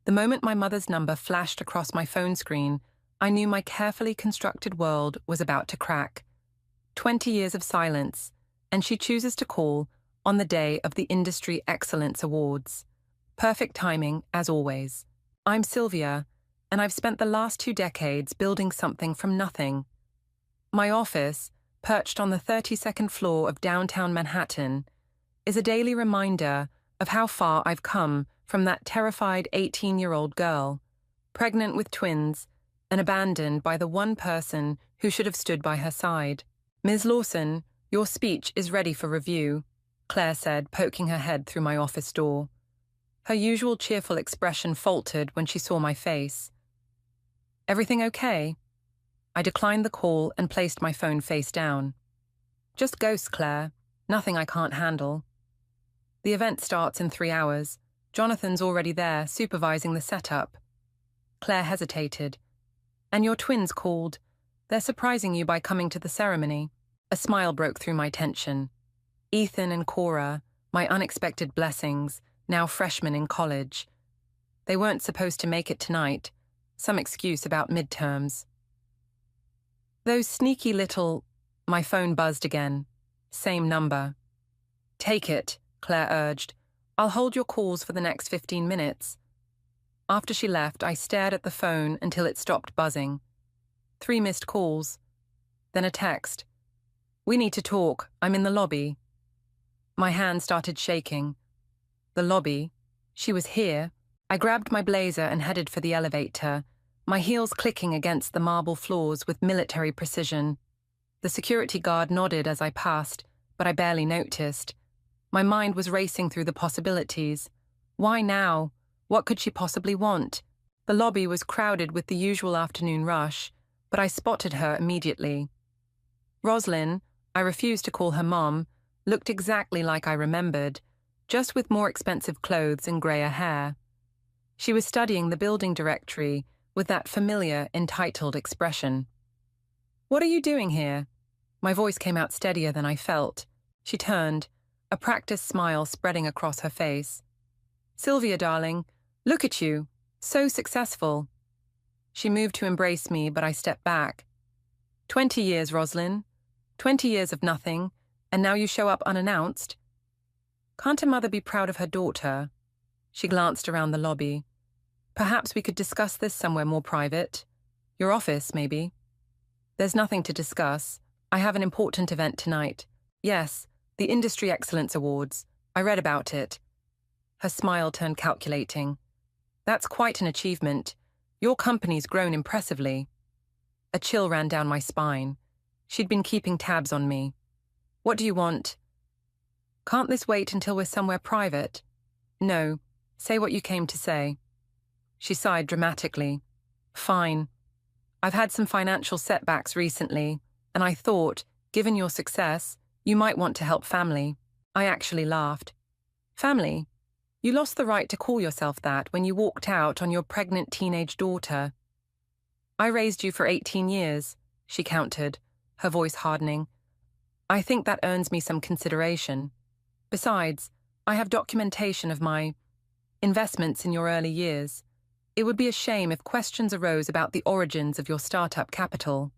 The moment my mother's number flashed across my phone screen, I knew my carefully constructed world was about to crack. 20 years of silence, and she chooses to call on the day of the Industry Excellence Awards. Perfect timing, as always. I'm Sylvia, and I've spent the last 2 decades building something from nothing. My office, perched on the 32nd floor of downtown Manhattan, is a daily reminder of how far I've come from that terrified 18-year-old girl, pregnant with twins and abandoned by the one person who should have stood by her side. "Ms. Lawson, your speech is ready for review," Claire said, poking her head through my office door. Her usual cheerful expression faltered when she saw my face. "Everything okay?" I declined the call and placed my phone face down. "Just ghosts, Claire. Nothing I can't handle." "The event starts in 3 hours. Jonathan's already there, supervising the setup." Claire hesitated. "And your twins called. They're surprising you by coming to the ceremony." A smile broke through my tension. Ethan and Cora, my unexpected blessings, now freshmen in college. They weren't supposed to make it tonight. Some excuse about midterms. "Those sneaky little—" My phone buzzed again. Same number. "Take it," Claire urged. "I'll hold your calls for the next 15 minutes. After she left, I stared at the phone until it stopped buzzing. 3 missed calls. Then a text. "We need to talk. I'm in the lobby." My hand started shaking. The lobby. She was here. I grabbed my blazer and headed for the elevator, my heels clicking against the marble floors with military precision. The security guard nodded as I passed, but I barely noticed. My mind was racing through the possibilities. Why now? What could she possibly want? The lobby was crowded with the usual afternoon rush, but I spotted her immediately. Roslyn, I refused to call her mom, looked exactly like I remembered, just with more expensive clothes and grayer hair. She was studying the building directory with that familiar, entitled expression. "What are you doing here?" My voice came out steadier than I felt. She turned, a practiced smile spreading across her face. "Sylvia, darling, look at you. So successful." She moved to embrace me, but I stepped back. 20 years, Roslyn. 20 years of nothing, and now you show up unannounced. Can't a mother be proud of her daughter? She glanced around the lobby. "Perhaps we could discuss this somewhere more private. Your office, maybe." "There's nothing to discuss. I have an important event tonight. Yes, the Industry Excellence Awards. I read about it." Her smile turned calculating. "That's quite an achievement. Your company's grown impressively." A chill ran down my spine. She'd been keeping tabs on me. "What do you want?" "Can't this wait until we're somewhere private?" "No. Say what you came to say." She sighed dramatically. "Fine. I've had some financial setbacks recently, and I thought, given your success, you might want to help family." I actually laughed. "Family? You lost the right to call yourself that when you walked out on your pregnant teenage daughter." "I raised you for 18 years, she countered, her voice hardening. "I think that earns me some consideration. Besides, I have documentation of my investments in your early years. It would be a shame if questions arose about the origins of your startup capital."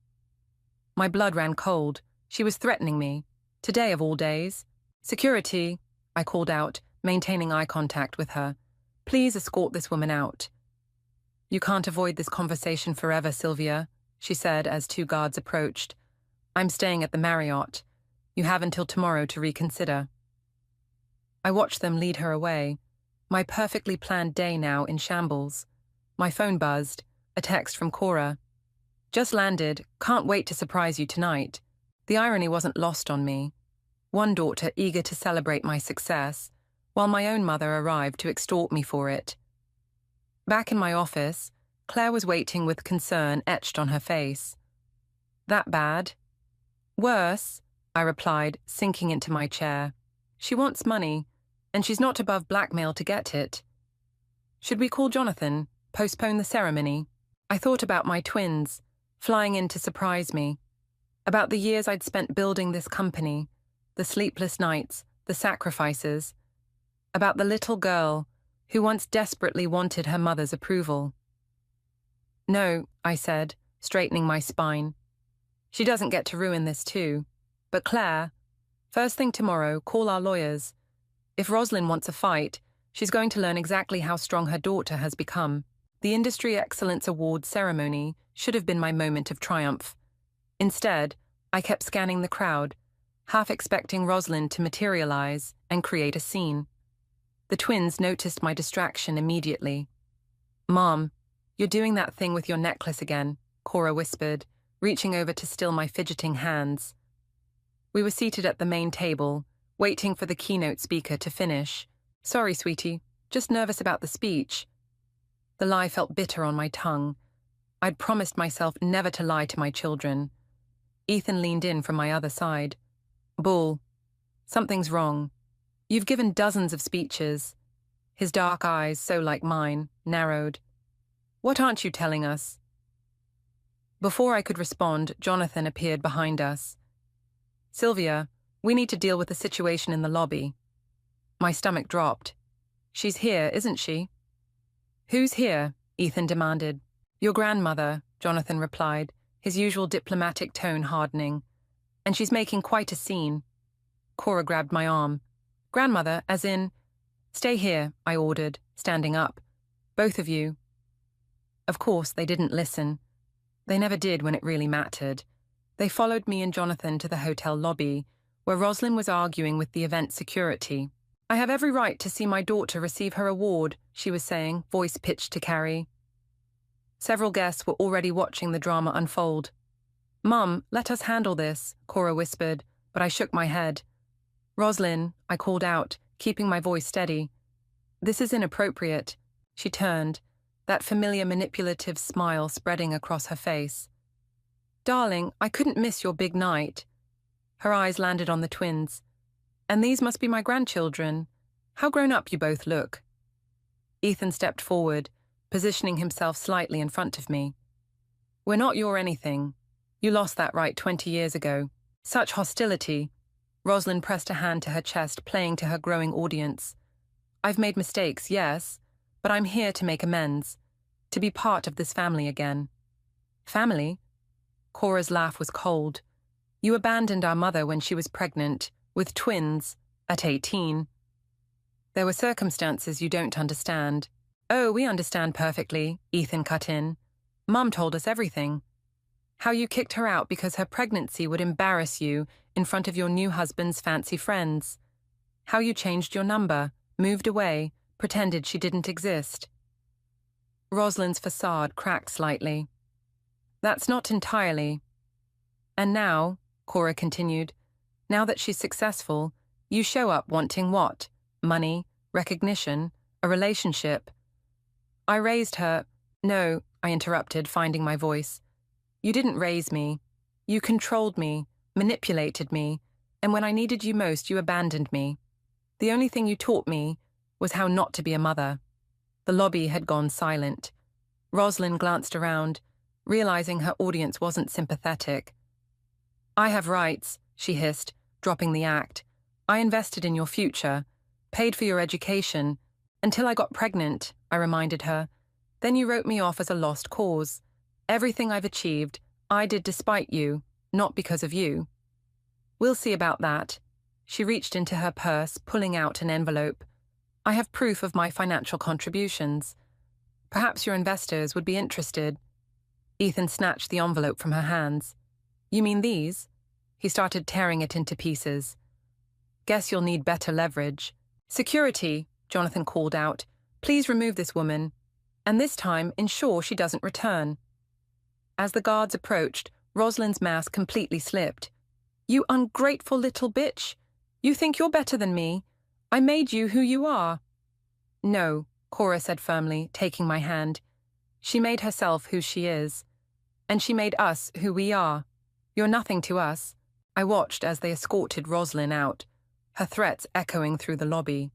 My blood ran cold. She was threatening me. Today of all days. "Security," I called out, maintaining eye contact with her. "Please escort this woman out." "You can't avoid this conversation forever, Sylvia," she said as 2 guards approached. "I'm staying at the Marriott. You have until tomorrow to reconsider." I watched them lead her away. My perfectly planned day now in shambles. My phone buzzed. A text from Cora. "Just landed. Can't wait to surprise you tonight." The irony wasn't lost on me. One daughter eager to celebrate my success, while my own mother arrived to extort me for it. Back in my office, Claire was waiting with concern etched on her face. "That bad?" "Worse," I replied, sinking into my chair. "She wants money, and she's not above blackmail to get it." "Should we call Jonathan? Postpone the ceremony?" I thought about my twins, flying in to surprise me. About the years I'd spent building this company, the sleepless nights, the sacrifices. About the little girl, who once desperately wanted her mother's approval. No, I said, straightening my spine. She doesn't get to ruin this too. But Claire, first thing tomorrow, call our lawyers. If Roslyn wants a fight, she's going to learn exactly how strong her daughter has become. The Industry Excellence Award ceremony should have been my moment of triumph. Instead, I kept scanning the crowd, half expecting Roslyn to materialize and create a scene. The twins noticed my distraction immediately. "Mom, you're doing that thing with your necklace again," Cora whispered, reaching over to still my fidgeting hands. We were seated at the main table, waiting for the keynote speaker to finish. "Sorry, sweetie, just nervous about the speech." The lie felt bitter on my tongue. I'd promised myself never to lie to my children. Ethan leaned in from my other side. "Bull, something's wrong. You've given dozens of speeches." His dark eyes, so like mine, narrowed. "What aren't you telling us?" Before I could respond, Jonathan appeared behind us. "Sylvia, we need to deal with the situation in the lobby." My stomach dropped. "She's here, isn't she?" "Who's here?" Ethan demanded. "Your grandmother," Jonathan replied, his usual diplomatic tone hardening. "And she's making quite a scene." Cora grabbed my arm. "Grandmother, as in—" "Stay here," I ordered, standing up. "Both of you." Of course, they didn't listen. They never did when it really mattered. They followed me and Jonathan to the hotel lobby, where Roslyn was arguing with the event security. "I have every right to see my daughter receive her award," she was saying, voice pitched to Carrie. Several guests were already watching the drama unfold. "Mum, let us handle this," Cora whispered, but I shook my head. "Roslyn," I called out, keeping my voice steady. "This is inappropriate." She turned, that familiar manipulative smile spreading across her face. "Darling, I couldn't miss your big night." Her eyes landed on the twins. "And these must be my grandchildren. How grown up you both look." Ethan stepped forward, positioning himself slightly in front of me. "We're not your anything. You lost that right 20 years ago. Such hostility." Roslyn pressed a hand to her chest, playing to her growing audience. "I've made mistakes, yes, but I'm here to make amends, to be part of this family again." "Family?" Cora's laugh was cold. "You abandoned our mother when she was pregnant, with twins, at 18. There were circumstances you don't understand." "Oh, we understand perfectly," Ethan cut in. "Mum told us everything. How you kicked her out because her pregnancy would embarrass you in front of your new husband's fancy friends. How you changed your number, moved away, pretended she didn't exist." Roslyn's facade cracked slightly. "That's not entirely." "And now," Cora continued, "now that she's successful, you show up wanting what? Money, recognition, a relationship." "I raised her—" "No," I interrupted, finding my voice. "You didn't raise me. You controlled me, manipulated me, and when I needed you most, you abandoned me. The only thing you taught me was how not to be a mother." The lobby had gone silent. Roslyn glanced around, realizing her audience wasn't sympathetic. "I have rights," she hissed, dropping the act. "I invested in your future, paid for your education, until I got pregnant," I reminded her. "Then you wrote me off as a lost cause. Everything I've achieved, I did despite you, not because of you." "We'll see about that." She reached into her purse, pulling out an envelope. "I have proof of my financial contributions. Perhaps your investors would be interested." Ethan snatched the envelope from her hands. "You mean these?" He started tearing it into pieces. "Guess you'll need better leverage." "Security," Jonathan called out. "Please remove this woman. And this time, ensure she doesn't return." As the guards approached, Roslyn's mask completely slipped. "You ungrateful little bitch. You think you're better than me. I made you who you are." "No," Cora said firmly, taking my hand. "She made herself who she is. And she made us who we are. You're nothing to us." I watched as they escorted Roslyn out, her threats echoing through the lobby.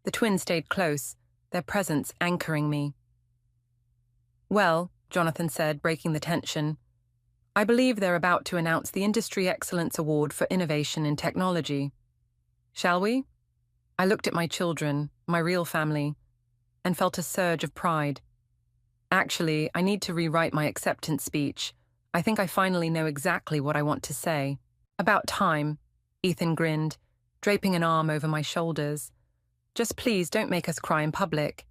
The twins stayed close, their presence anchoring me. "Well," Jonathan said, breaking the tension, "I believe they're about to announce the Industry Excellence Award for Innovation in Technology. Shall we?" I looked at my children, my real family. and felt a surge of pride. Actually, I need to rewrite my acceptance speech. I think I finally know exactly what I want to say. About time, Ethan grinned, draping an arm over my shoulders. Just please don't make us cry in public.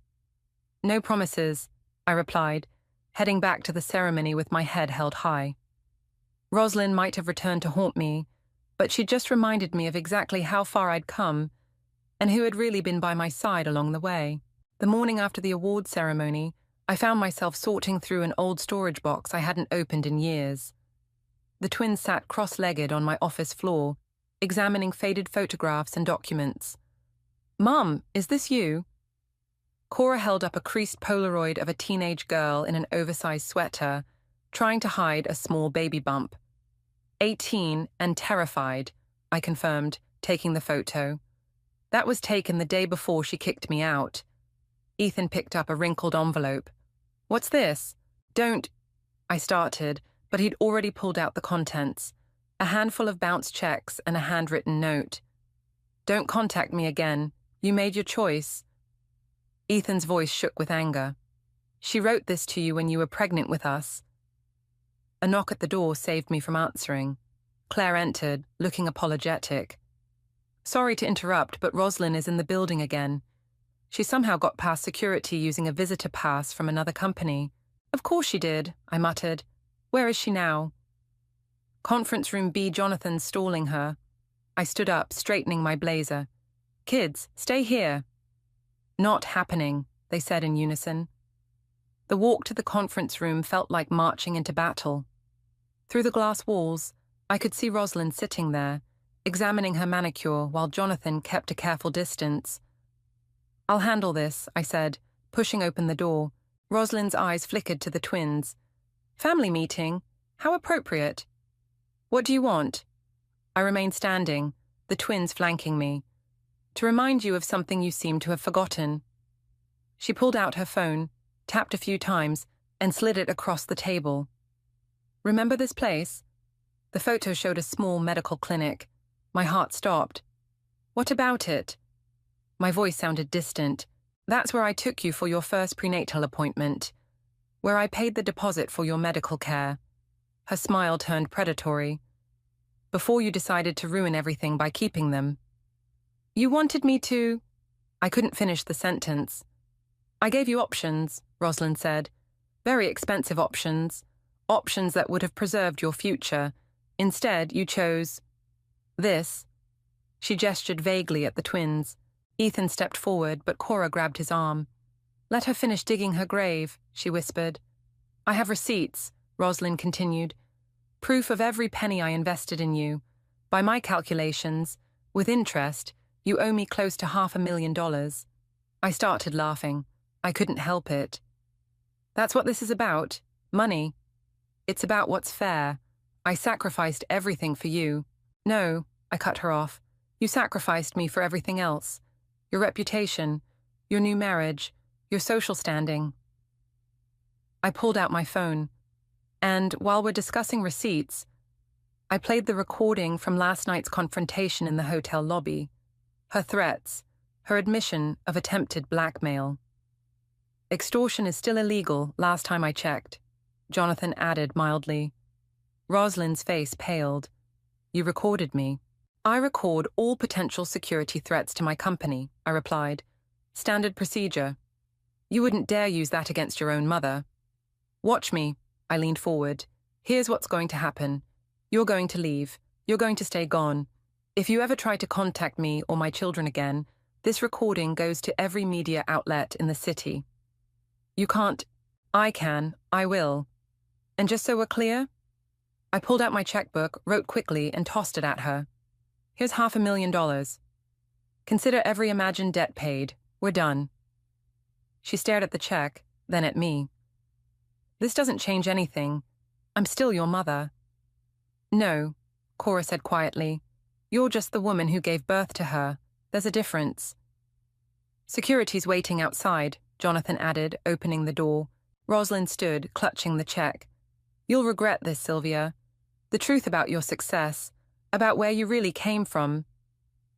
No promises, I replied, heading back to the ceremony with my head held high. Rosalind might have returned to haunt me, but she just reminded me of exactly how far I'd come and who had really been by my side along the way. The morning after the award ceremony, I found myself sorting through an old storage box I hadn't opened in years. The twins sat cross-legged on my office floor, examining faded photographs and documents. "Mum, is this you?" Cora held up a creased Polaroid of a teenage girl in an oversized sweater, trying to hide a small baby bump. 18 and terrified, I confirmed, taking the photo. That was taken the day before she kicked me out. Ethan picked up a wrinkled envelope. "What's this?" "Don't," I started, but he'd already pulled out the contents, a handful of bounced checks and a handwritten note. "Don't contact me again. You made your choice." Ethan's voice shook with anger. "She wrote this to you when you were pregnant with us." A knock at the door saved me from answering. Claire entered, looking apologetic. "Sorry to interrupt, but Rosalind is in the building again. She somehow got past security using a visitor pass from another company." "Of course she did," I muttered. "Where is she now?" "Conference room B. Jonathan's stalling her." I stood up, straightening my blazer. "Kids, stay here." "Not happening," they said in unison. The walk to the conference room felt like marching into battle. Through the glass walls, I could see Rosalind sitting there, examining her manicure while Jonathan kept a careful distance. "I'll handle this," I said, pushing open the door. Rosalind's eyes flickered to the twins. "Family meeting? How appropriate." "What do you want?" I remained standing, the twins flanking me. "To remind you of something you seem to have forgotten." She pulled out her phone, tapped a few times, and slid it across the table. "Remember this place?" The photo showed a small medical clinic. My heart stopped. "What about it?" My voice sounded distant. "That's where I took you for your first prenatal appointment, where I paid the deposit for your medical care." Her smile turned predatory. "Before you decided to ruin everything by keeping them." "You wanted me to—" I couldn't finish the sentence. "I gave you options," Rosalind said. "Very expensive options. Options that would have preserved your future. Instead, you chose this." She gestured vaguely at the twins. Ethan stepped forward, but Cora grabbed his arm. "Let her finish digging her grave," she whispered. "I have receipts," Rosalind continued. "Proof of every penny I invested in you. By my calculations, with interest, you owe me close to $500,000. I started laughing. I couldn't help it. "That's what this is about? Money? It's about what's fair. I sacrificed everything for you." "No," I cut her off. "You sacrificed me for everything else. Your reputation, your new marriage, your social standing." I pulled out my phone, and while we're discussing receipts, I played the recording from last night's confrontation in the hotel lobby. Her threats, her admission of attempted blackmail. "Extortion is still illegal, last time I checked," Jonathan added mildly. Rosalind's face paled. "You recorded me." "I record all potential security threats to my company," I replied. "Standard procedure. You wouldn't dare use that against your own mother." "Watch me," I leaned forward. "Here's what's going to happen. You're going to leave. You're going to stay gone. If you ever try to contact me or my children again, this recording goes to every media outlet in the city. You can't—" "I can. I will. And just so we're clear?" I pulled out my checkbook, wrote quickly, and tossed it at her. "Here's $500,000. Consider every imagined debt paid. We're done." She stared at the check, then at me. "This doesn't change anything. I'm still your mother." "No," Cora said quietly. "You're just the woman who gave birth to her. There's a difference." "Security's waiting outside," Jonathan added, opening the door. Rosalind stood, clutching the check. "You'll regret this, Sylvia. The truth about your success, about where you really came from,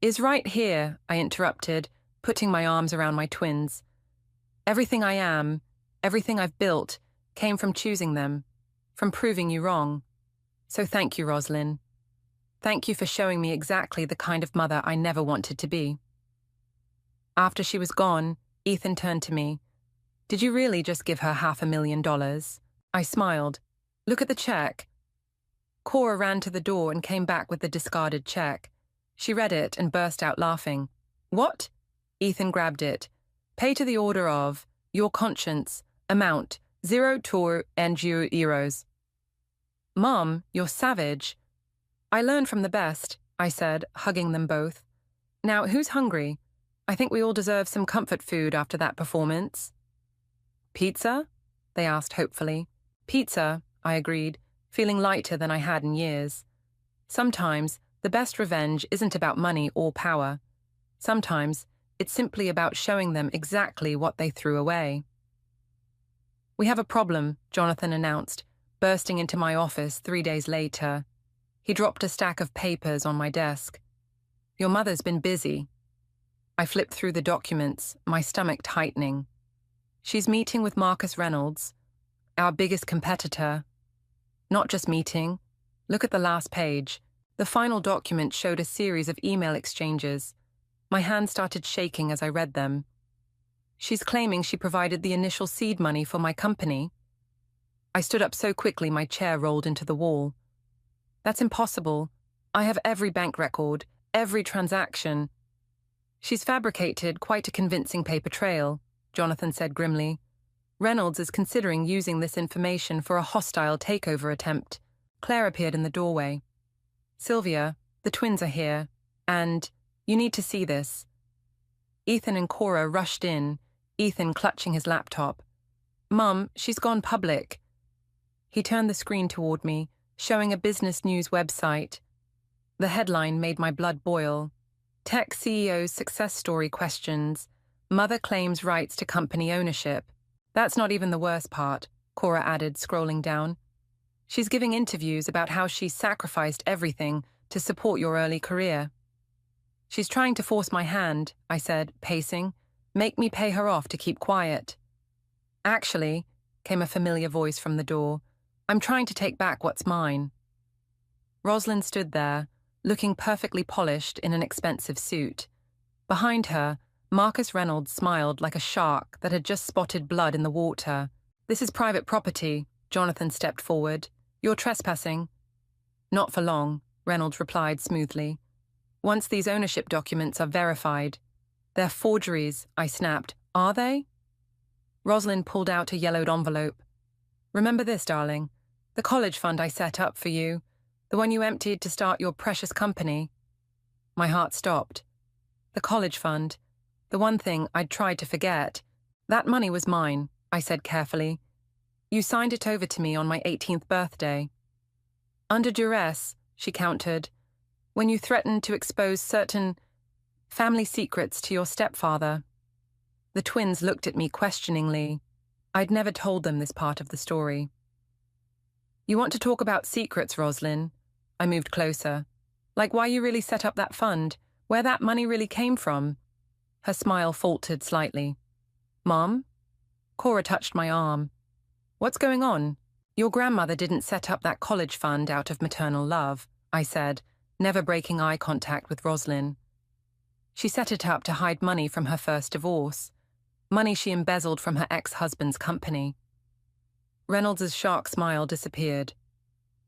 is right here," I interrupted, putting my arms around my twins. Everything I am, everything I've built, came from choosing them, from proving you wrong. So thank you, Roslyn. Thank you for showing me exactly the kind of mother I never wanted to be. After she was gone, Ethan turned to me. Did you really just give her $500,000? I smiled. Look at the check. Cora ran to the door and came back with the discarded check. She read it and burst out laughing. What? Ethan grabbed it. Pay to the order of your conscience, amount, 0 euros. Mom, you're savage. I learned from the best, I said, hugging them both. Now, who's hungry? I think we all deserve some comfort food after that performance. Pizza? They asked hopefully. Pizza, I agreed, feeling lighter than I had in years. Sometimes, the best revenge isn't about money or power. Sometimes, it's simply about showing them exactly what they threw away. We have a problem, Jonathan announced, bursting into my office 3 days later. He dropped a stack of papers on my desk. Your mother's been busy. I flipped through the documents, my stomach tightening. She's meeting with Marcus Reynolds, our biggest competitor. Not just meeting. Look at the last page. The final document showed a series of email exchanges. My hand started shaking as I read them. She's claiming she provided the initial seed money for my company. I stood up so quickly my chair rolled into the wall. That's impossible. I have every bank record, every transaction. She's fabricated quite a convincing paper trail, Jonathan said grimly. Reynolds is considering using this information for a hostile takeover attempt. Claire appeared in the doorway. Sylvia, the twins are here, and you need to see this. Ethan and Cora rushed in, Ethan clutching his laptop. Mum, she's gone public. He turned the screen toward me, showing a business news website. The headline made my blood boil. Tech CEO's success story questions. Mother claims rights to company ownership. That's not even the worst part, Cora added, scrolling down. She's giving interviews about how she sacrificed everything to support your early career. She's trying to force my hand, I said, pacing. Make me pay her off to keep quiet. Actually, came a familiar voice from the door, I'm trying to take back what's mine. Roslyn stood there, looking perfectly polished in an expensive suit. Behind her, Marcus Reynolds smiled like a shark that had just spotted blood in the water. This is private property, Jonathan stepped forward. You're trespassing. Not for long, Reynolds replied smoothly. Once these ownership documents are verified. They're forgeries, I snapped. Are they? Roslyn pulled out a yellowed envelope. Remember this, darling. The college fund I set up for you. The one you emptied to start your precious company. My heart stopped. The college fund. The one thing I'd tried to forget. That money was mine, I said carefully. You signed it over to me on my 18th birthday. Under duress, she countered, when you threatened to expose certain family secrets to your stepfather. The twins looked at me questioningly. I'd never told them this part of the story. You want to talk about secrets, Roslyn? I moved closer. Like why you really set up that fund, where that money really came from. Her smile faltered slightly. Mom? Cora touched my arm. What's going on? Your grandmother didn't set up that college fund out of maternal love, I said, never breaking eye contact with Roslyn. She set it up to hide money from her first divorce, money she embezzled from her ex-husband's company. Reynolds' shark smile disappeared.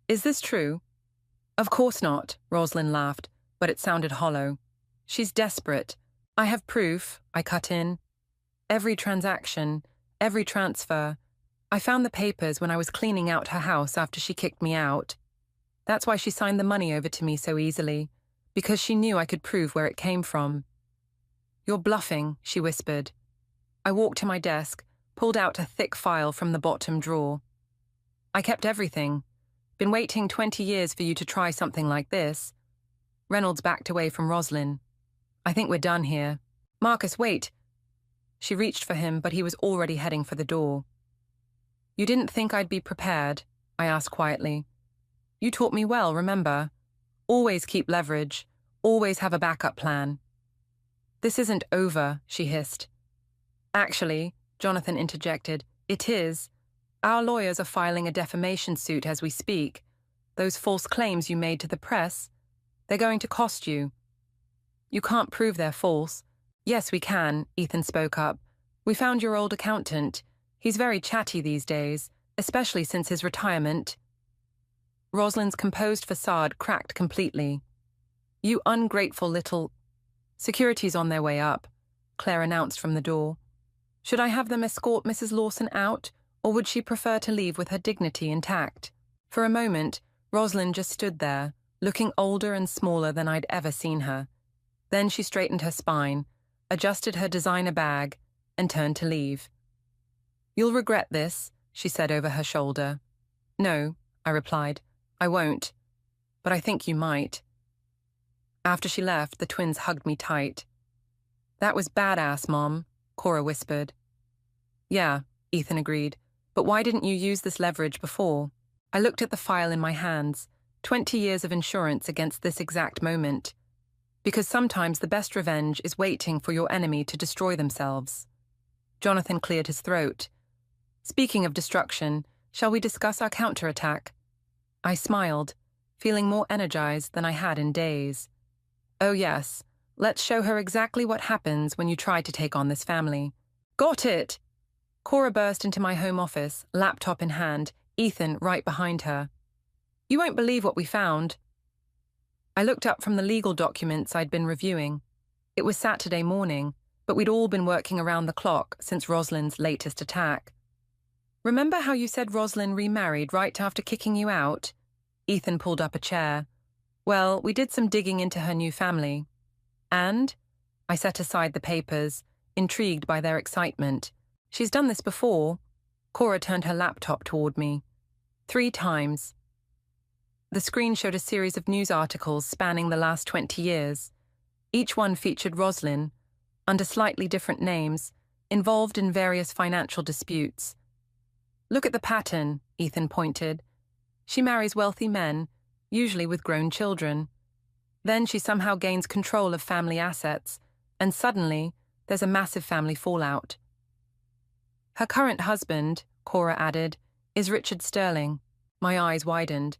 Is this true? Of course not, Roslyn laughed, but it sounded hollow. She's desperate. I have proof, I cut in. Every transaction, every transfer. I found the papers when I was cleaning out her house after she kicked me out. That's why she signed the money over to me so easily, because she knew I could prove where it came from. You're bluffing, she whispered. I walked to my desk, pulled out a thick file from the bottom drawer. I kept everything. Been waiting 20 years for you to try something like this. Reynolds backed away from Roslyn. I think we're done here. Marcus, wait. She reached for him, but he was already heading for the door. You didn't think I'd be prepared? I asked quietly. You taught me well, remember? Always keep leverage. Always have a backup plan. This isn't over, she hissed. Actually, Jonathan interjected. It is. Our lawyers are filing a defamation suit as we speak. Those false claims you made to the press, they're going to cost you. You can't prove they're false. Yes, we can, Ethan spoke up. We found your old accountant. He's very chatty these days, especially since his retirement. Rosalind's composed facade cracked completely. You ungrateful little... Security's on their way up, Claire announced from the door. Should I have them escort Mrs. Lawson out, or would she prefer to leave with her dignity intact? For a moment, Rosalind just stood there, looking older and smaller than I'd ever seen her. Then she straightened her spine, adjusted her designer bag, and turned to leave. You'll regret this, she said over her shoulder. No, I replied. I won't. But I think you might. After she left, the twins hugged me tight. That was badass, Mom, Cora whispered. Yeah, Ethan agreed. But why didn't you use this leverage before? I looked at the file in my hands, 20 years of insurance against this exact moment. Because sometimes the best revenge is waiting for your enemy to destroy themselves. Jonathan cleared his throat. Speaking of destruction, shall we discuss our counterattack? I smiled, feeling more energized than I had in days. Oh yes, let's show her exactly what happens when you try to take on this family. Got it! Cora burst into my home office, laptop in hand, Ethan right behind her. You won't believe what we found. I looked up from the legal documents I'd been reviewing. It was Saturday morning, but we'd all been working around the clock since Rosalind's latest attack. Remember how you said Rosalind remarried right after kicking you out? Ethan pulled up a chair. Well, we did some digging into her new family. And? I set aside the papers, intrigued by their excitement. She's done this before. Cora turned her laptop toward me. 3 times. The screen showed a series of news articles spanning the last 20 years. Each one featured Rosalind, under slightly different names, involved in various financial disputes. Look at the pattern, Ethan pointed. She marries wealthy men, usually with grown children. Then she somehow gains control of family assets, and suddenly there's a massive family fallout. Her current husband, Cora added, is Richard Sterling. My eyes widened.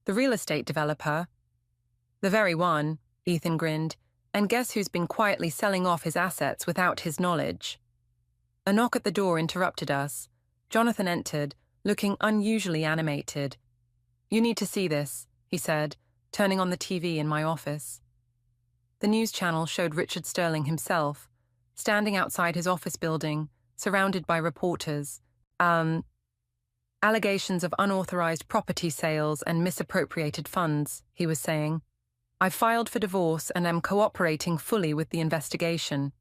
The real estate developer? The very one, Ethan grinned, and guess who's been quietly selling off his assets without his knowledge? A knock at the door interrupted us. Jonathan entered, looking unusually animated. You need to see this, he said, turning on the TV in my office. The news channel showed Richard Sterling himself, standing outside his office building, surrounded by reporters. Allegations of unauthorized property sales and misappropriated funds, he was saying. I filed for divorce and am cooperating fully with the investigation.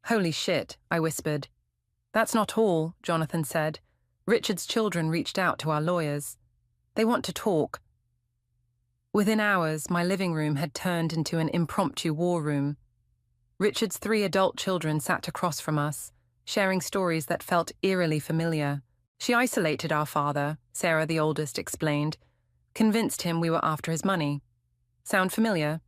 Holy shit, I whispered. That's not all, Jonathan said. Richard's children reached out to our lawyers. They want to talk. Within hours, my living room had turned into an impromptu war room. Richard's 3 adult children sat across from us, sharing stories that felt eerily familiar. She isolated our father, Sarah the oldest explained, convinced him we were after his money. Sound familiar?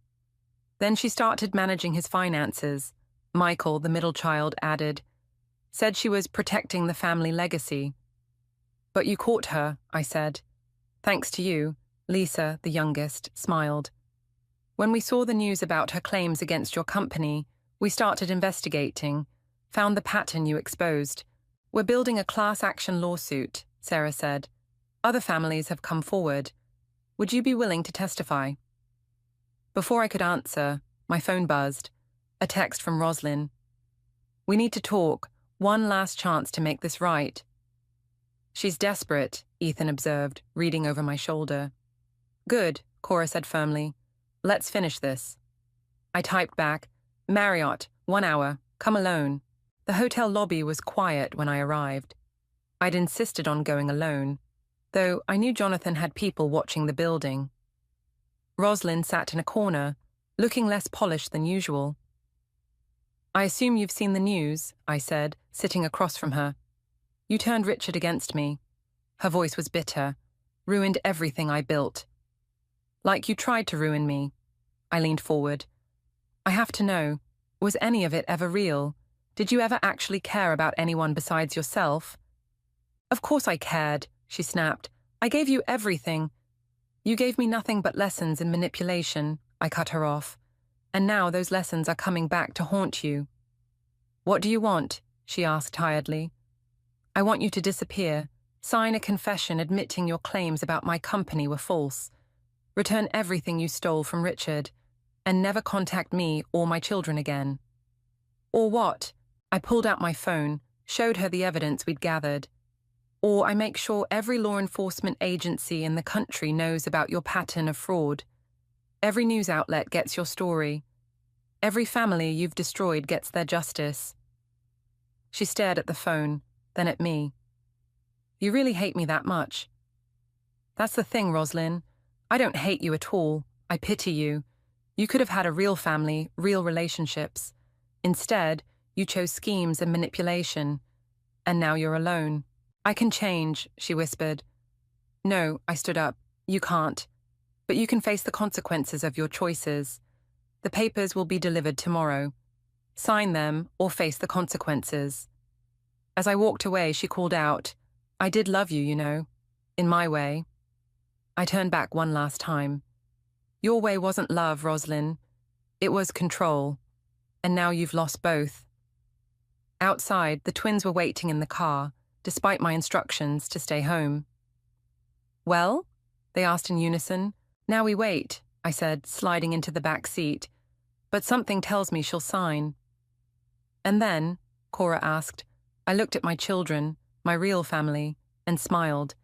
Then she started managing his finances. Michael, the middle child, added. Said she was protecting the family legacy. But you caught her, I said. Thanks to you, Lisa, the youngest, smiled. When we saw the news about her claims against your company, we started investigating, found the pattern you exposed. We're building a class action lawsuit, Sarah said. Other families have come forward. Would you be willing to testify? Before I could answer, my phone buzzed. A text from Rosalind. We need to talk. One last chance to make this right. She's desperate, Ethan observed, reading over my shoulder. Good, Cora said firmly. Let's finish this. I typed back, Marriott, 1 hour, come alone. The hotel lobby was quiet when I arrived. I'd insisted on going alone, though I knew Jonathan had people watching the building. Rosalind sat in a corner, looking less polished than usual. I assume you've seen the news, I said, sitting across from her. You turned Richard against me. Her voice was bitter. Ruined everything I built. Like you tried to ruin me. I leaned forward. I have to know, was any of it ever real? Did you ever actually care about anyone besides yourself? Of course I cared, she snapped. I gave you everything. You gave me nothing but lessons in manipulation, I cut her off. And now those lessons are coming back to haunt you. What do you want? She asked tiredly. I want you to disappear, sign a confession admitting your claims about my company were false, return everything you stole from Richard, and never contact me or my children again. Or what? I pulled out my phone, showed her the evidence we'd gathered. Or I make sure every law enforcement agency in the country knows about your pattern of fraud. Every news outlet gets your story. Every family you've destroyed gets their justice. She stared at the phone, then at me. You really hate me that much? That's the thing, Roslyn. I don't hate you at all. I pity you. You could have had a real family, real relationships. Instead, you chose schemes and manipulation. And now you're alone. I can change, she whispered. No, I stood up. You can't. But you can face the consequences of your choices. The papers will be delivered tomorrow. Sign them or face the consequences. As I walked away, she called out, I did love you, you know, in my way. I turned back one last time. Your way wasn't love, Roslyn. It was control. And now you've lost both. Outside, the twins were waiting in the car, despite my instructions to stay home. Well? They asked in unison. Now we wait, I said, sliding into the back seat. But something tells me she'll sign. And then, Cora asked, I looked at my children, my real family, and smiled.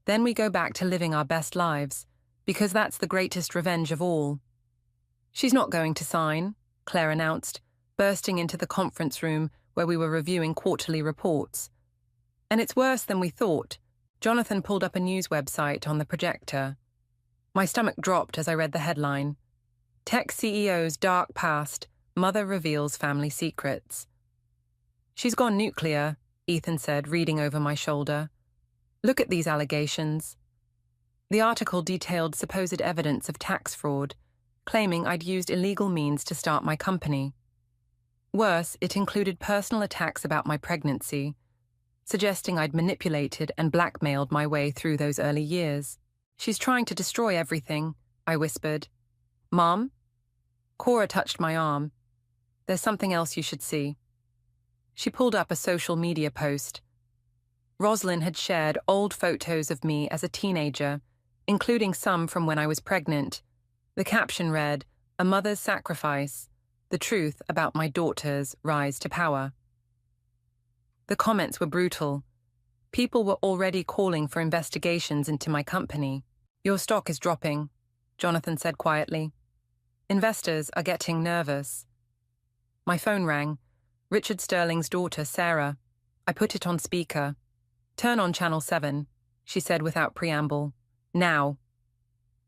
Then we go back to living our best lives, because that's the greatest revenge of all. She's not going to sign, Claire announced, bursting into the conference room where we were reviewing quarterly reports. And it's worse than we thought. Jonathan pulled up a news website on the projector. My stomach dropped as I read the headline. Tech CEO's dark past, mother reveals family secrets. She's gone nuclear, Ethan said, reading over my shoulder. Look at these allegations. The article detailed supposed evidence of tax fraud, claiming I'd used illegal means to start my company. Worse, it included personal attacks about my pregnancy, suggesting I'd manipulated and blackmailed my way through those early years. She's trying to destroy everything, I whispered. Mom? Cora touched my arm. There's something else you should see. She pulled up a social media post. Roslyn had shared old photos of me as a teenager, including some from when I was pregnant. The caption read, A Mother's Sacrifice, the truth about my daughter's rise to power. The comments were brutal. People were already calling for investigations into my company. Your stock is dropping, Jonathan said quietly. Investors are getting nervous. My phone rang. Richard Sterling's daughter, Sarah. I put it on speaker. Turn on Channel 7, she said without preamble. Now.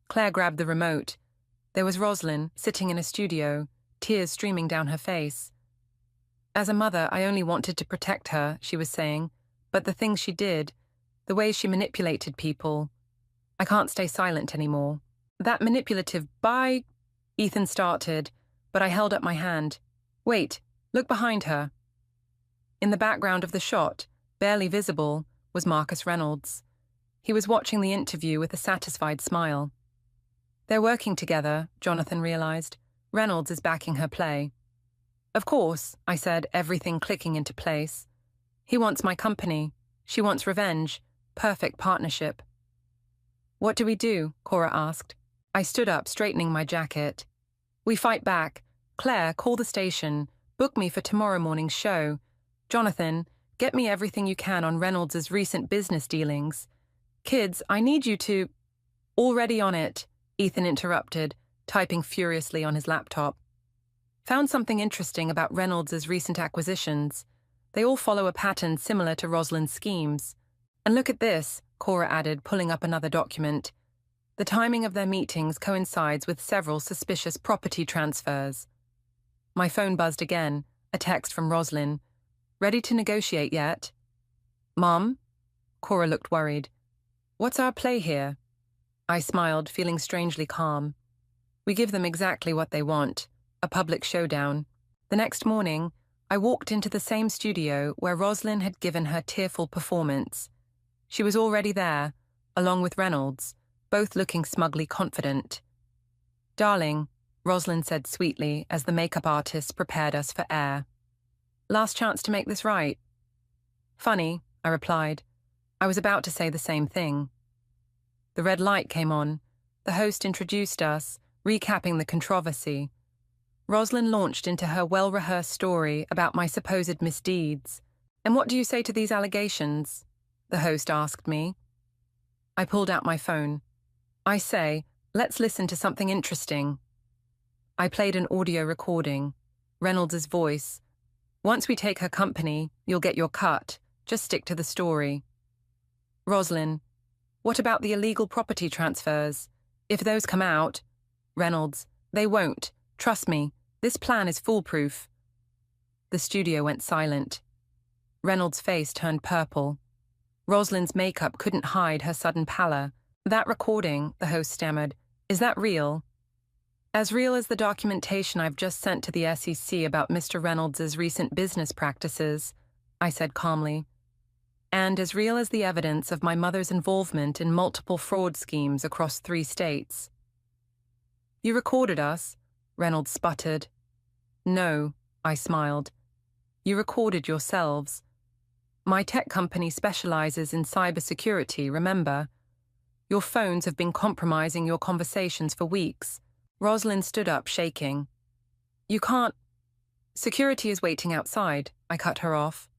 Claire grabbed the remote. There was Roslyn, sitting in a studio, tears streaming down her face. As a mother, I only wanted to protect her, she was saying, but the things she did, the ways she manipulated people, I can't stay silent anymore. That manipulative Ethan started, but I held up my hand. Wait, look behind her. In the background of the shot, barely visible, was Marcus Reynolds. He was watching the interview with a satisfied smile. They're working together, Jonathan realized. Reynolds is backing her play. Of course, I said, everything clicking into place. He wants my company. She wants revenge. Perfect partnership. What do we do? Cora asked. I stood up, straightening my jacket. We fight back. Claire, call the station. Book me for tomorrow morning's show. Jonathan, get me everything you can on Reynolds' recent business dealings. Kids, I need you to... Already on it, Ethan interrupted, typing furiously on his laptop. Found something interesting about Reynolds' recent acquisitions. They all follow a pattern similar to Roslyn's schemes. And look at this, Cora added, pulling up another document. The timing of their meetings coincides with several suspicious property transfers. My phone buzzed again, a text from Roslyn. Ready to negotiate yet? Mom? Cora looked worried. What's our play here? I smiled, feeling strangely calm. We give them exactly what they want, a public showdown. The next morning, I walked into the same studio where Roslyn had given her tearful performance. She was already there, along with Reynolds, both looking smugly confident. "Darling," Roslyn said sweetly as the makeup artist prepared us for air. "Last chance to make this right." "Funny," I replied. I was about to say the same thing. The red light came on. The host introduced us, recapping the controversy. Roslyn launched into her well-rehearsed story about my supposed misdeeds. "And what do you say to these allegations?" the host asked me. I pulled out my phone. "I say, let's listen to something interesting." I played an audio recording. Reynolds' voice. "Once we take her company, you'll get your cut. Just stick to the story." Roslyn. "What about the illegal property transfers? If those come out..." Reynolds. "They won't. Trust me. This plan is foolproof." The studio went silent. Reynolds' face turned purple. Roslyn's makeup couldn't hide her sudden pallor. "That recording," the host stammered, "is that real?" "As real as the documentation I've just sent to the SEC about Mr. Reynolds' recent business practices," I said calmly. "And as real as the evidence of my mother's involvement in multiple fraud schemes across 3 states. "You recorded us?" Reynolds sputtered. "No," I smiled. "You recorded yourselves. My tech company specializes in cybersecurity, remember? Your phones have been compromising your conversations for weeks." Roslyn stood up, shaking. "You can't..." "Security is waiting outside," I cut her off,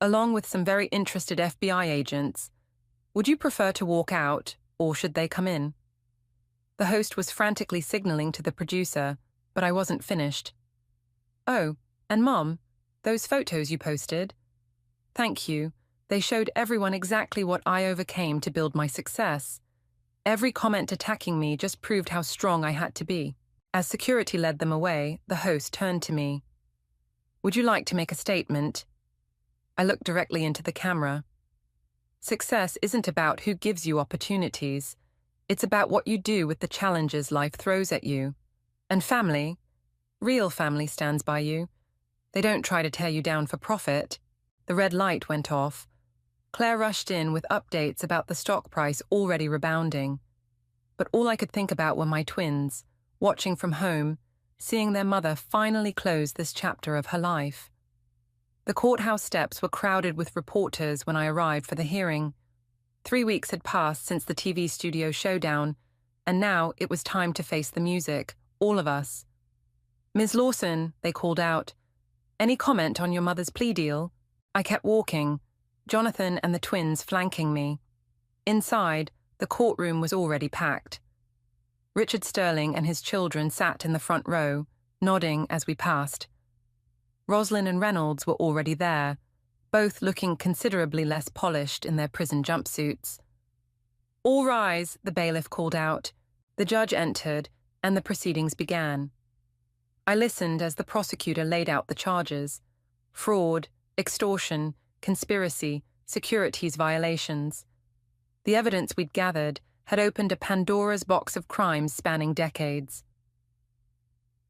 "along with some very interested FBI agents. Would you prefer to walk out, or should they come in?" The host was frantically signaling to the producer, but I wasn't finished. "Oh, and Mom, those photos you posted? Thank you. They showed everyone exactly what I overcame to build my success. Every comment attacking me just proved how strong I had to be." As security led them away, the host turned to me. "Would you like to make a statement?" I looked directly into the camera. "Success isn't about who gives you opportunities. It's about what you do with the challenges life throws at you. And family, real family, stands by you. They don't try to tear you down for profit." The red light went off. Claire rushed in with updates about the stock price already rebounding. But all I could think about were my twins, watching from home, seeing their mother finally close this chapter of her life. The courthouse steps were crowded with reporters when I arrived for the hearing. 3 weeks had passed since the TV studio showdown, and now it was time to face the music, all of us. "Ms. Lawson," they called out, "any comment on your mother's plea deal?" I kept walking, Jonathan and the twins flanking me. Inside, the courtroom was already packed. Richard Sterling and his children sat in the front row, nodding as we passed. Roslyn and Reynolds were already there, both looking considerably less polished in their prison jumpsuits. "All rise," the bailiff called out. The judge entered, and the proceedings began. I listened as the prosecutor laid out the charges: fraud, extortion, conspiracy, securities violations. The evidence we'd gathered had opened a Pandora's box of crimes spanning decades.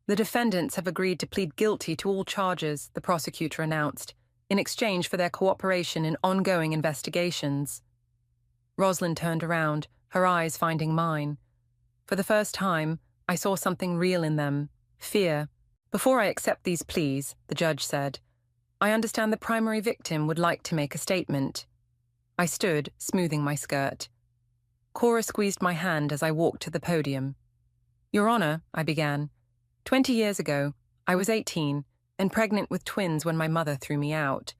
"The defendants have agreed to plead guilty to all charges," the prosecutor announced, "in exchange for their cooperation in ongoing investigations." Roslyn turned around, her eyes finding mine. For the first time, I saw something real in them: fear. "Before I accept these pleas," the judge said, "I understand the primary victim would like to make a statement." I stood, smoothing my skirt. Cora squeezed my hand as I walked to the podium. "Your Honor," I began, 20 years ago, I was 18 and pregnant with twins when my mother threw me out.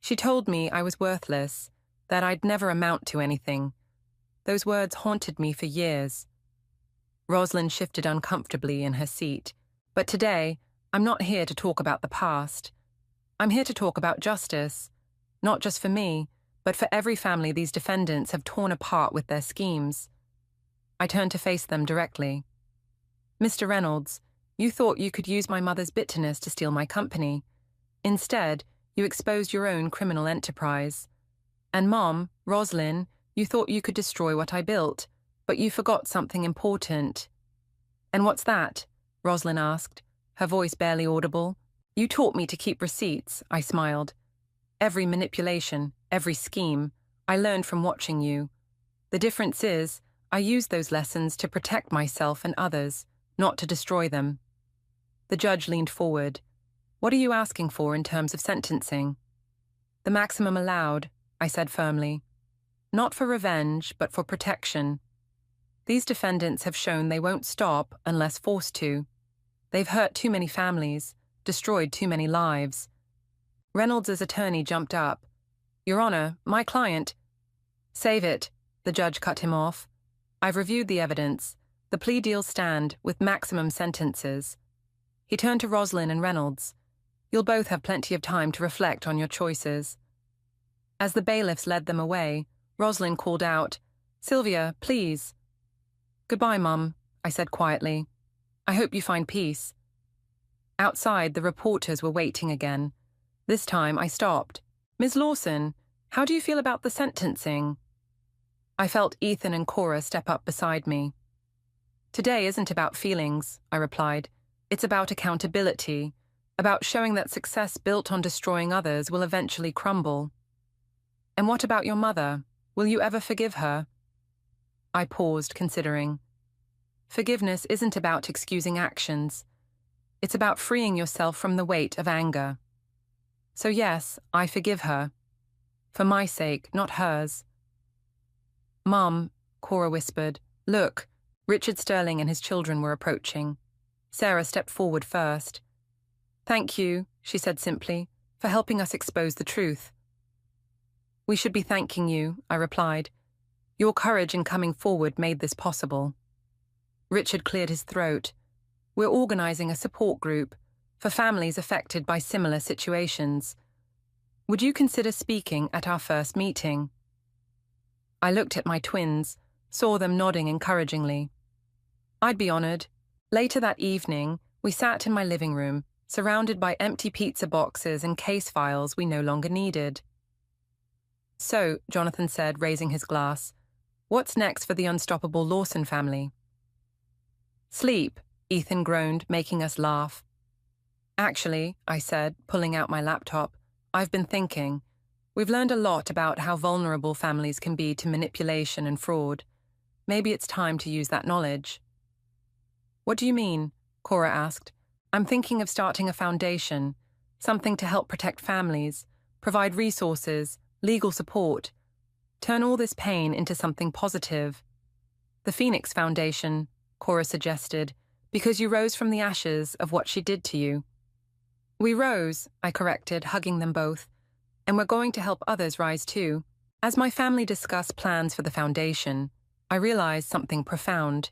She told me I was worthless, that I'd never amount to anything. Those words haunted me for years." Roslyn shifted uncomfortably in her seat. "But today, I'm not here to talk about the past. I'm here to talk about justice, not just for me, but for every family these defendants have torn apart with their schemes." I turned to face them directly. "Mr. Reynolds, you thought you could use my mother's bitterness to steal my company. Instead, you exposed your own criminal enterprise. And Mom, Roslyn, you thought you could destroy what I built, but you forgot something important." "And what's that?" Roslyn asked, her voice barely audible. You taught me to keep receipts, I smiled. Every manipulation, every scheme, I learned from watching you. The difference is, I use those lessons to protect myself and others, not to destroy them. The judge leaned forward. What are you asking for in terms of sentencing? The maximum allowed, I said firmly. Not for revenge, but for protection. These defendants have shown they won't stop unless forced to. They've hurt too many families, destroyed too many lives. Reynolds' attorney jumped up. Your Honor, my client— Save it, the judge cut him off. I've reviewed the evidence. The plea deals stand, with maximum sentences. He turned to Roslyn and Reynolds. You'll both have plenty of time to reflect on your choices. As the bailiffs led them away, Roslyn called out, Sylvia, please. Goodbye, Mum, I said quietly. I hope you find peace. Outside, the reporters were waiting again. This time I stopped. Ms. Lawson, how do you feel about the sentencing? I felt Ethan and Cora step up beside me. Today isn't about feelings, I replied. It's about accountability, about showing that success built on destroying others will eventually crumble. And what about your mother? Will you ever forgive her? I paused, considering. Forgiveness isn't about excusing actions. It's about freeing yourself from the weight of anger. So yes, I forgive her. For my sake, not hers. Mum, Cora whispered, look, Richard Sterling and his children were approaching. Sarah stepped forward first. Thank you, she said simply, for helping us expose the truth. We should be thanking you, I replied. Your courage in coming forward made this possible. Richard cleared his throat. We're organizing a support group for families affected by similar situations. Would you consider speaking at our first meeting? I looked at my twins, saw them nodding encouragingly. I'd be honored. Later that evening, we sat in my living room, surrounded by empty pizza boxes and case files we no longer needed. So, Jonathan said, raising his glass, what's next for the unstoppable Lawson family? Sleep, Ethan groaned, making us laugh. Actually, I said, pulling out my laptop, I've been thinking. We've learned a lot about how vulnerable families can be to manipulation and fraud. Maybe it's time to use that knowledge. What do you mean? Cora asked. I'm thinking of starting a foundation, something to help protect families, provide resources, legal support, turn all this pain into something positive. The Phoenix Foundation, Cora suggested, because you rose from the ashes of what she did to you. We rose, I corrected, hugging them both, and we're going to help others rise too. As my family discussed plans for the foundation, I realized something profound.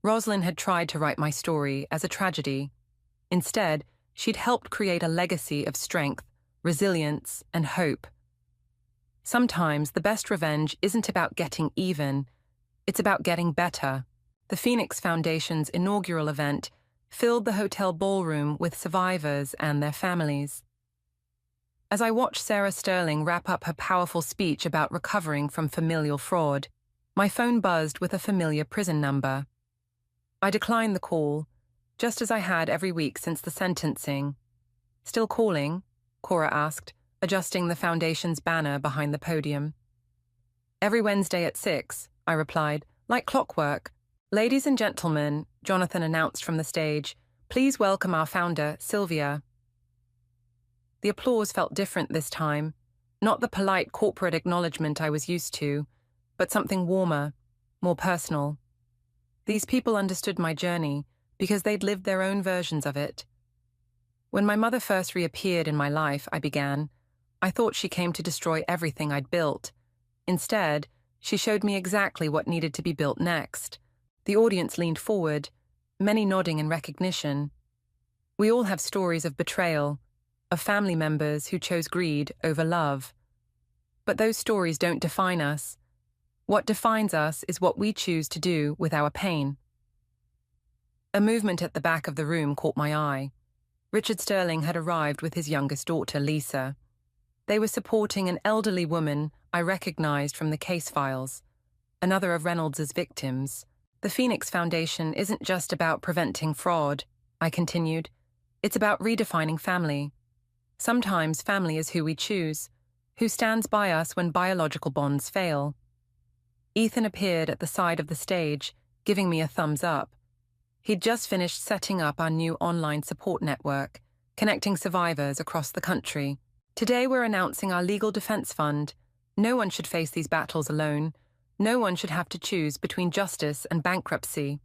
Roslyn had tried to write my story as a tragedy. Instead, she'd helped create a legacy of strength, resilience, and hope. Sometimes the best revenge isn't about getting even, it's about getting better. The Phoenix Foundation's inaugural event filled the hotel ballroom with survivors and their families. As I watched Sarah Sterling wrap up her powerful speech about recovering from familial fraud, my phone buzzed with a familiar prison number. I declined the call, just as I had every week since the sentencing. Still calling? Cora asked, adjusting the foundation's banner behind the podium. Every Wednesday at 6, I replied, like clockwork. Ladies and gentlemen, Jonathan announced from the stage, please welcome our founder, Sylvia. The applause felt different this time, not the polite corporate acknowledgement I was used to, but something warmer, more personal. These people understood my journey because they'd lived their own versions of it. When my mother first reappeared in my life, I began, I thought she came to destroy everything I'd built. Instead, she showed me exactly what needed to be built next. The audience leaned forward, many nodding in recognition. We all have stories of betrayal, of family members who chose greed over love. But those stories don't define us. What defines us is what we choose to do with our pain. A movement at the back of the room caught my eye. Richard Sterling had arrived with his youngest daughter, Lisa. They were supporting an elderly woman I recognized from the case files, another of Reynolds' victims. The Phoenix Foundation isn't just about preventing fraud, I continued. It's about redefining family. Sometimes family is who we choose, who stands by us when biological bonds fail. Ethan appeared at the side of the stage, giving me a thumbs up. He'd just finished setting up our new online support network, connecting survivors across the country. Today we're announcing our legal defense fund. No one should face these battles alone. No one should have to choose between justice and bankruptcy.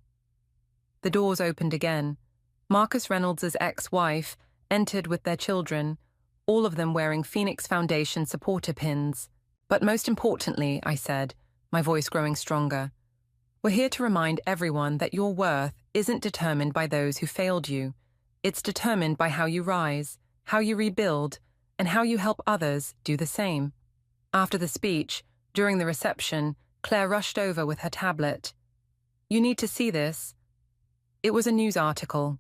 The doors opened again. Marcus Reynolds' ex-wife entered with their children, all of them wearing Phoenix Foundation supporter pins. But most importantly, I said, my voice growing stronger, we're here to remind everyone that your worth isn't determined by those who failed you. It's determined by how you rise, how you rebuild, and how you help others do the same. After the speech, during the reception, Claire rushed over with her tablet. You need to see this. It was a news article.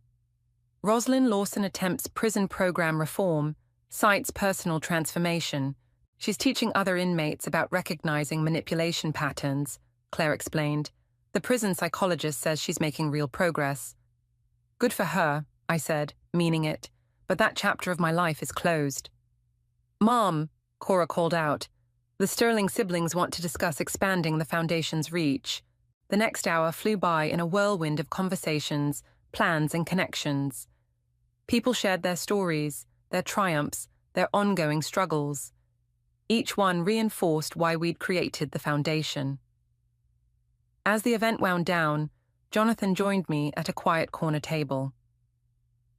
Rosalind Lawson attempts prison program reform, cites personal transformation. She's teaching other inmates about recognizing manipulation patterns, Claire explained. The prison psychologist says she's making real progress. Good for her, I said, meaning it, but that chapter of my life is closed. Mom, Cora called out. The Sterling siblings want to discuss expanding the Foundation's reach. The next hour flew by in a whirlwind of conversations, plans, and connections. People shared their stories, their triumphs, their ongoing struggles. Each one reinforced why we'd created the Foundation. As the event wound down, Jonathan joined me at a quiet corner table.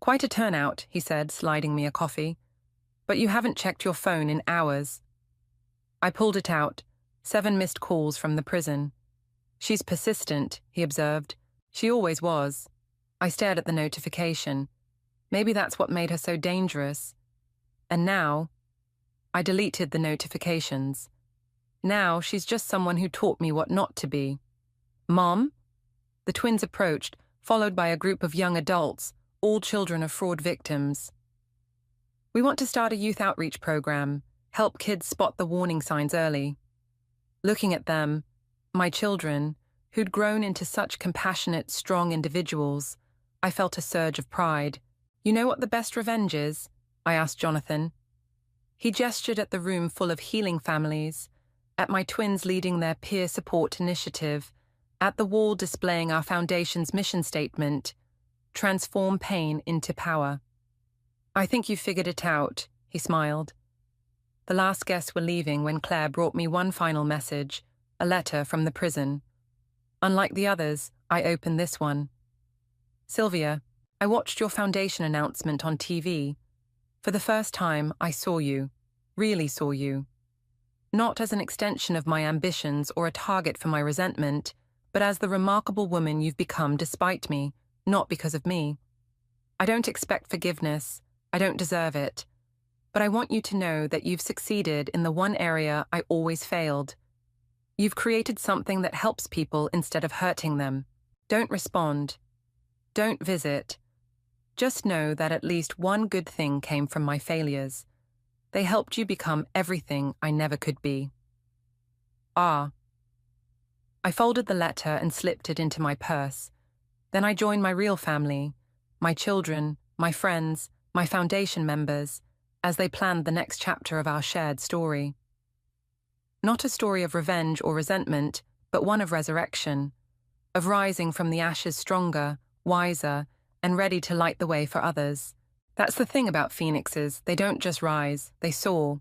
Quite a turnout, he said, sliding me a coffee. But you haven't checked your phone in hours. I pulled it out, 7 missed calls from the prison. She's persistent, he observed. She always was. I stared at the notification. Maybe that's what made her so dangerous. And now, I deleted the notifications. Now she's just someone who taught me what not to be. Mom? The twins approached, followed by a group of young adults, all children of fraud victims. We want to start a youth outreach program, help kids spot the warning signs early. Looking at them, my children, who'd grown into such compassionate, strong individuals, I felt a surge of pride. You know what the best revenge is? I asked Jonathan. He gestured at the room full of healing families, at my twins leading their peer support initiative, at the wall displaying our Foundation's mission statement, transform pain into power. I think you figured it out, he smiled. The last guests were leaving when Claire brought me one final message, a letter from the prison. Unlike the others, I opened this one. Sylvia, I watched your Foundation announcement on TV. For the first time, I saw you, really saw you. Not as an extension of my ambitions or a target for my resentment, but as the remarkable woman you've become despite me, not because of me. I don't expect forgiveness. I don't deserve it. But I want you to know that you've succeeded in the one area I always failed. You've created something that helps people instead of hurting them. Don't respond. Don't visit. Just know that at least one good thing came from my failures. They helped you become everything I never could be. Ah. I folded the letter and slipped it into my purse. Then I joined my real family, my children, my friends, my Foundation members, as they planned the next chapter of our shared story. Not a story of revenge or resentment, but one of resurrection, of rising from the ashes stronger, wiser, and ready to light the way for others. That's the thing about phoenixes, they don't just rise, they soar.